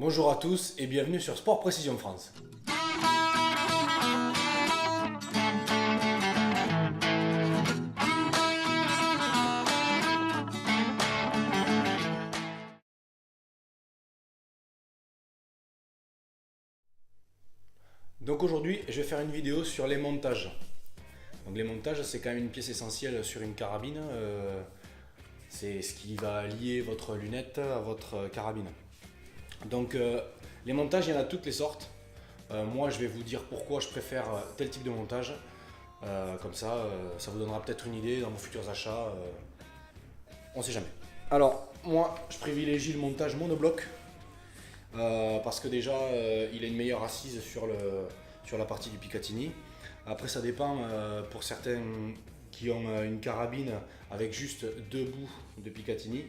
Bonjour à tous et bienvenue sur Sport Précision France. Donc aujourd'hui, je vais faire une vidéo sur les montages. Donc les montages, c'est quand même une pièce essentielle sur une carabine. C'est ce qui va lier votre lunette à votre carabine. Donc les montages, il y en a toutes les sortes. Moi, je vais vous dire pourquoi je préfère tel type de montage. Comme ça, ça vous donnera peut-être une idée dans vos futurs achats. On ne sait jamais. Alors, moi, je privilégie le montage monobloc. Parce que déjà il a une meilleure assise sur la partie du Picatinny. Après ça dépend pour certains qui ont une carabine avec juste deux bouts de Picatinny,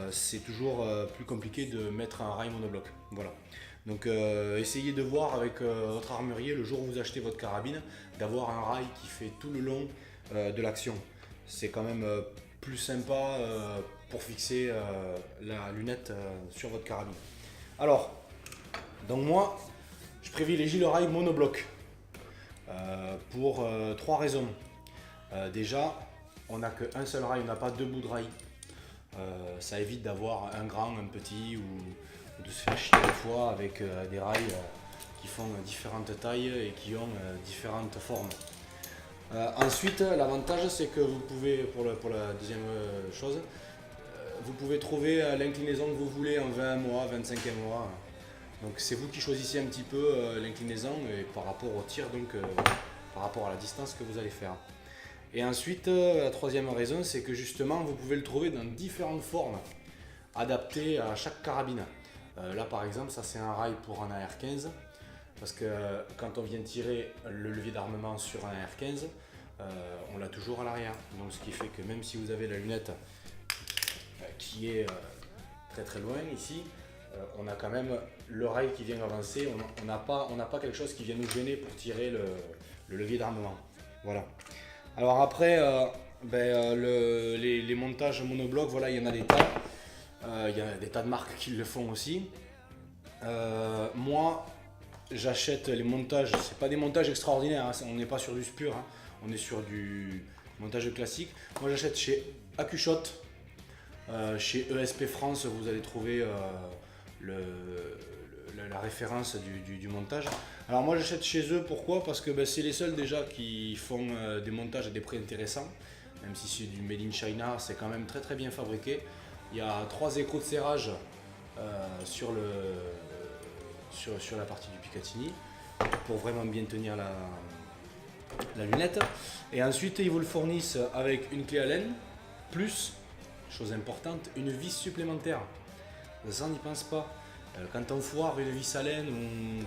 c'est toujours plus compliqué de mettre un rail monobloc. Voilà. Donc essayez de voir avec votre armurier le jour où vous achetez votre carabine d'avoir un rail qui fait tout le long de l'action. C'est quand même plus sympa pour fixer la lunette sur votre carabine. Alors, donc moi, je privilégie le rail monobloc pour trois raisons. Déjà, on n'a qu'un seul rail, on n'a pas deux bouts de rail. Ça évite d'avoir un grand, un petit ou de se faire chier des fois avec des rails qui font différentes tailles et qui ont différentes formes. Ensuite, l'avantage c'est que vous pouvez, pour la deuxième chose, vous pouvez trouver l'inclinaison que vous voulez en 20 mois, 25 mois. Donc c'est vous qui choisissez un petit peu l'inclinaison et par rapport au tir, donc par rapport à la distance que vous allez faire. Et ensuite, la troisième raison, c'est que justement, vous pouvez le trouver dans différentes formes, adaptées à chaque carabine. Là par exemple, ça c'est un rail pour un AR-15, parce que quand on vient tirer le levier d'armement sur un AR-15, on l'a toujours à l'arrière. Donc ce qui fait que même si vous avez la lunette qui est très très loin ici, on a quand même le rail qui vient avancer, on n'a pas quelque chose qui vient nous gêner pour tirer le levier d'armement. Voilà. Alors après, les montages monoblocs, voilà, il y en a des tas. Il y a des tas de marques qui le font aussi. Moi, j'achète les montages, c'est pas des montages extraordinaires, hein, on n'est pas sur du spur, hein, on est sur du montage classique. Moi j'achète chez AccuShot. Chez ESP France, vous allez trouver la référence du montage. Alors moi j'achète chez eux, pourquoi? Parce que c'est les seuls déjà qui font des montages à des prix intéressants. Même si c'est du Made in China, c'est quand même très très bien fabriqué. Il y a 3 écrous de serrage sur la partie du Picatinny pour vraiment bien tenir la lunette. Et ensuite ils vous le fournissent avec une clé Allen, plus, chose importante, une vis supplémentaire. Ça, on n'y pense pas. Quand on foire une vis Allen,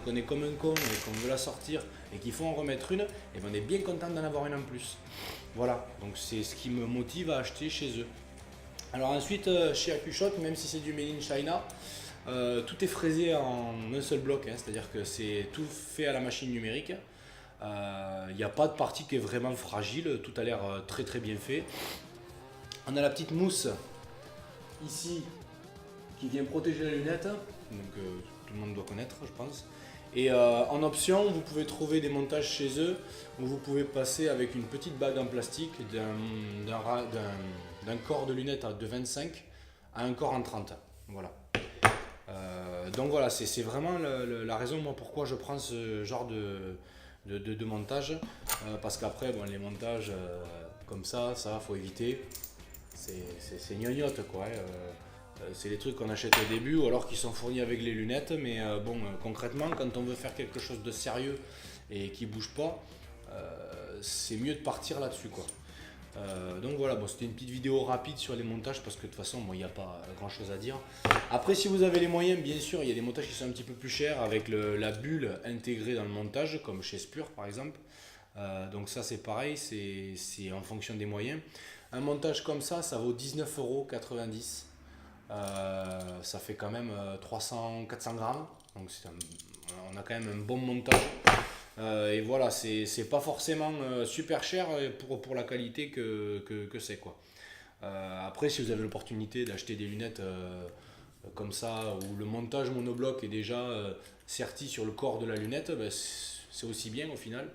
qu'on est comme un con et qu'on veut la sortir et qu'il faut en remettre une, et on est bien content d'en avoir une en plus. Voilà, donc c'est ce qui me motive à acheter chez eux. Alors ensuite, chez AccuShot, même si c'est du Made in China, tout est fraisé en un seul bloc, hein, c'est-à-dire que c'est tout fait à la machine numérique. Il n'y a pas de partie qui est vraiment fragile, tout a l'air très très bien fait. On a la petite mousse ici qui vient protéger la lunette, donc tout le monde doit connaître je pense. Et en option, vous pouvez trouver des montages chez eux où vous pouvez passer avec une petite bague en plastique d'un corps de lunette de 25 à un corps en 30. Voilà. Donc voilà, c'est vraiment la raison moi pourquoi je prends ce genre de montage, parce qu'après bon, les montages comme ça faut éviter. C'est gnognotte quoi. C'est les trucs qu'on achète au début ou alors qui sont fournis avec les lunettes, mais concrètement quand on veut faire quelque chose de sérieux et qui bouge pas, c'est mieux de partir là-dessus quoi. Donc voilà, bon, c'était une petite vidéo rapide sur les montages parce que de toute façon il n'y a pas grand chose à dire. Après si vous avez les moyens, bien sûr il y a des montages qui sont un petit peu plus chers avec la bulle intégrée dans le montage comme chez Spur par exemple. Donc ça c'est pareil, c'est en fonction des moyens. Un montage comme ça vaut 19,90 €. Ça fait quand même 300-400 grammes. Donc on a quand même un bon montage. Et voilà, c'est pas forcément super cher pour la qualité que c'est quoi. Après, si vous avez l'opportunité d'acheter des lunettes comme ça, où le montage monobloc est déjà serti sur le corps de la lunette, ben, c'est aussi bien au final,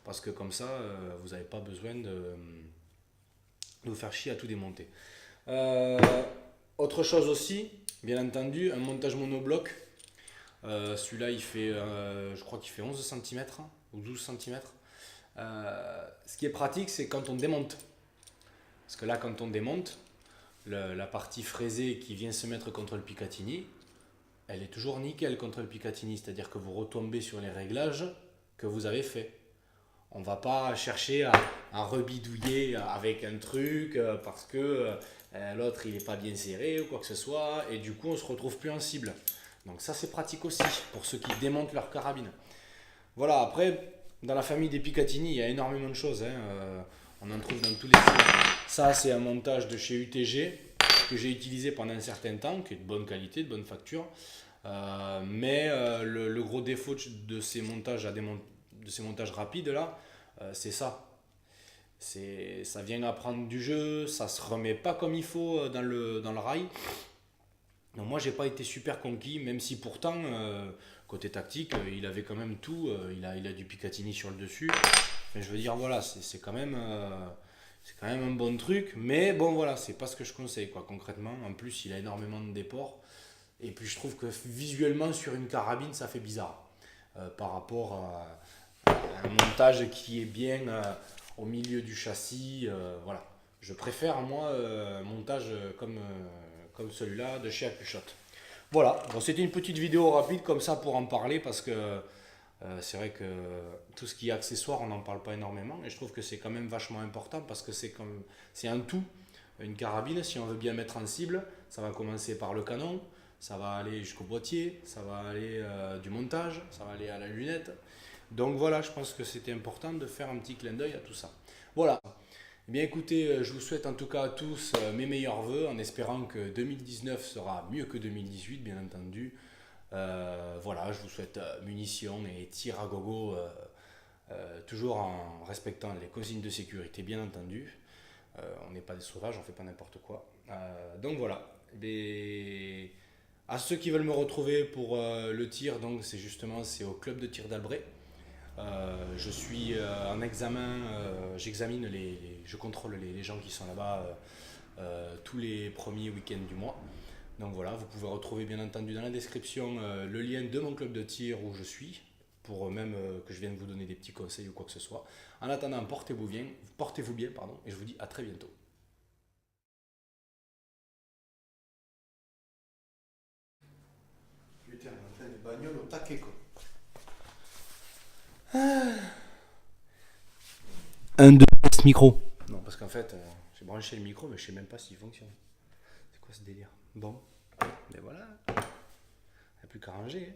parce que comme ça, vous n'avez pas besoin de vous faire chier à tout démonter. Euh, Autre chose aussi, bien entendu, un montage monobloc. Celui-là, il fait, je crois qu'il fait 11 cm ou 12 cm. Ce qui est pratique, c'est quand on démonte. Parce que là, quand on démonte, la partie fraisée qui vient se mettre contre le Picatinny, elle est toujours nickel contre le Picatinny. C'est-à-dire que vous retombez sur les réglages que vous avez fait. On ne va pas chercher à rebidouiller avec un truc parce que l'autre il n'est pas bien serré ou quoi que ce soit. Et du coup, on ne se retrouve plus en cible. Donc ça, c'est pratique aussi pour ceux qui démontent leur carabine. Voilà, après, dans la famille des Picatinny, il y a énormément de choses, hein. On en trouve dans tous les styles. Ça, c'est un montage de chez UTG que j'ai utilisé pendant un certain temps, qui est de bonne qualité, de bonne facture. Mais le gros défaut de ces montages, de ces montages rapides là, c'est ça. Ça vient apprendre du jeu, ça se remet pas comme il faut dans le rail. Donc moi j'ai pas été super conquis, même si pourtant côté tactique il avait quand même tout, il a du Picatinny sur le dessus. Mais je veux dire voilà, c'est quand même un bon truc, mais bon voilà, c'est pas ce que je conseille quoi concrètement. En plus il a énormément de déport, et puis je trouve que visuellement sur une carabine ça fait bizarre par rapport à un montage qui est bien au milieu du châssis. Voilà, je préfère moi un montage comme celui-là de chez Accushot. Voilà, bon, c'était une petite vidéo rapide comme ça pour en parler parce que c'est vrai que tout ce qui est accessoire, on n'en parle pas énormément et je trouve que c'est quand même vachement important parce que c'est un tout. Une carabine, si on veut bien mettre en cible, ça va commencer par le canon, ça va aller jusqu'au boîtier, ça va aller du montage, ça va aller à la lunette. Donc voilà, je pense que c'était important de faire un petit clin d'œil à tout ça. Voilà. Eh bien écoutez, je vous souhaite en tout cas à tous mes meilleurs voeux en espérant que 2019 sera mieux que 2018 bien entendu. Voilà, je vous souhaite munitions et tir à gogo, toujours en respectant les consignes de sécurité bien entendu. On n'est pas des sauvages, on fait pas n'importe quoi. Donc voilà. Et à ceux qui veulent me retrouver pour le tir, donc c'est au club de tir d'Albret. Je suis en examen, je contrôle les gens qui sont là-bas tous les premiers week-ends du mois. Donc voilà, vous pouvez retrouver bien entendu dans la description le lien de mon club de tir où je suis, pour même que je vienne vous donner des petits conseils ou quoi que ce soit. En attendant, portez-vous bien, pardon, et je vous dis à très bientôt. Putain, on fait des bagnoles au taquet quoi. Un, deux, test micro. Non, parce qu'en fait, j'ai branché le micro, mais je sais même pas s'il fonctionne. C'est quoi ce délire? Bon, mais voilà, il n'y a plus qu'à ranger. Hein.